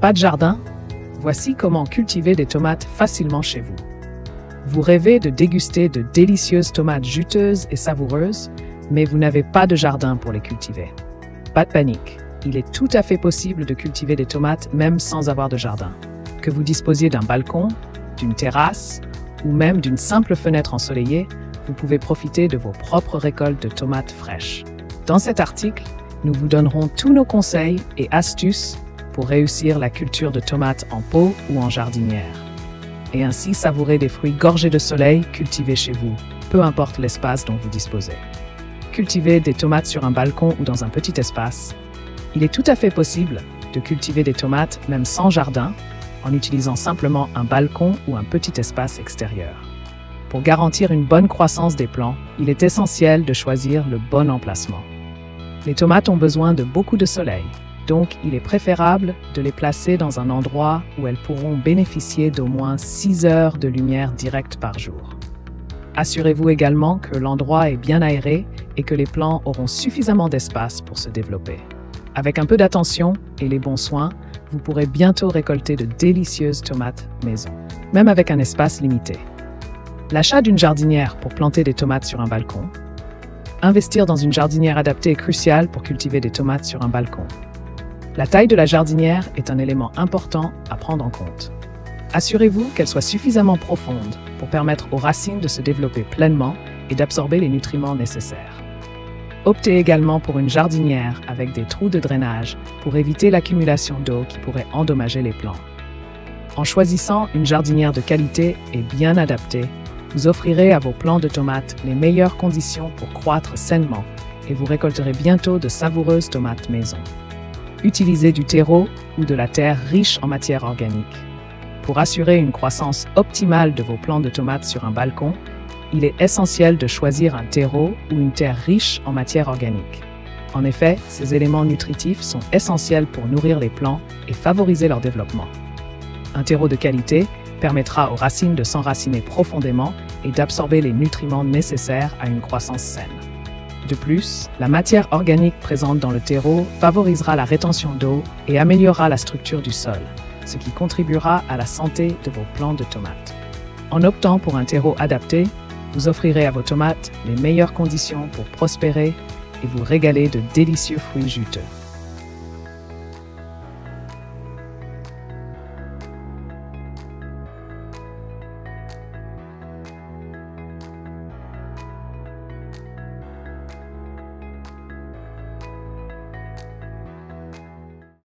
Pas de jardin? Voici comment cultiver des tomates facilement chez vous. Vous rêvez de déguster de délicieuses tomates juteuses et savoureuses, mais vous n'avez pas de jardin pour les cultiver. Pas de panique, il est tout à fait possible de cultiver des tomates même sans avoir de jardin. Que vous disposiez d'un balcon, d'une terrasse ou même d'une simple fenêtre ensoleillée, vous pouvez profiter de vos propres récoltes de tomates fraîches. Dans cet article, nous vous donnerons tous nos conseils et astuces pour réussir la culture de tomates en pot ou en jardinière. Et ainsi savourer des fruits gorgés de soleil cultivés chez vous, peu importe l'espace dont vous disposez. Cultiver des tomates sur un balcon ou dans un petit espace. Il est tout à fait possible de cultiver des tomates même sans jardin, en utilisant simplement un balcon ou un petit espace extérieur. Pour garantir une bonne croissance des plants, il est essentiel de choisir le bon emplacement. Les tomates ont besoin de beaucoup de soleil, donc il est préférable de les placer dans un endroit où elles pourront bénéficier d'au moins 6 heures de lumière directe par jour. Assurez-vous également que l'endroit est bien aéré et que les plants auront suffisamment d'espace pour se développer. Avec un peu d'attention et les bons soins, vous pourrez bientôt récolter de délicieuses tomates maison, même avec un espace limité. L'achat d'une jardinière pour planter des tomates sur un balcon. Investir dans une jardinière adaptée est crucial pour cultiver des tomates sur un balcon. La taille de la jardinière est un élément important à prendre en compte. Assurez-vous qu'elle soit suffisamment profonde pour permettre aux racines de se développer pleinement et d'absorber les nutriments nécessaires. Optez également pour une jardinière avec des trous de drainage pour éviter l'accumulation d'eau qui pourrait endommager les plants. En choisissant une jardinière de qualité et bien adaptée, vous offrirez à vos plants de tomates les meilleures conditions pour croître sainement et vous récolterez bientôt de savoureuses tomates maison. Utilisez du terreau ou de la terre riche en matière organique. Pour assurer une croissance optimale de vos plants de tomates sur un balcon, il est essentiel de choisir un terreau ou une terre riche en matière organique. En effet, ces éléments nutritifs sont essentiels pour nourrir les plants et favoriser leur développement. Un terreau de qualité permettra aux racines de s'enraciner profondément et d'absorber les nutriments nécessaires à une croissance saine. De plus, la matière organique présente dans le terreau favorisera la rétention d'eau et améliorera la structure du sol, ce qui contribuera à la santé de vos plants de tomates. En optant pour un terreau adapté, vous offrirez à vos tomates les meilleures conditions pour prospérer et vous régaler de délicieux fruits juteux.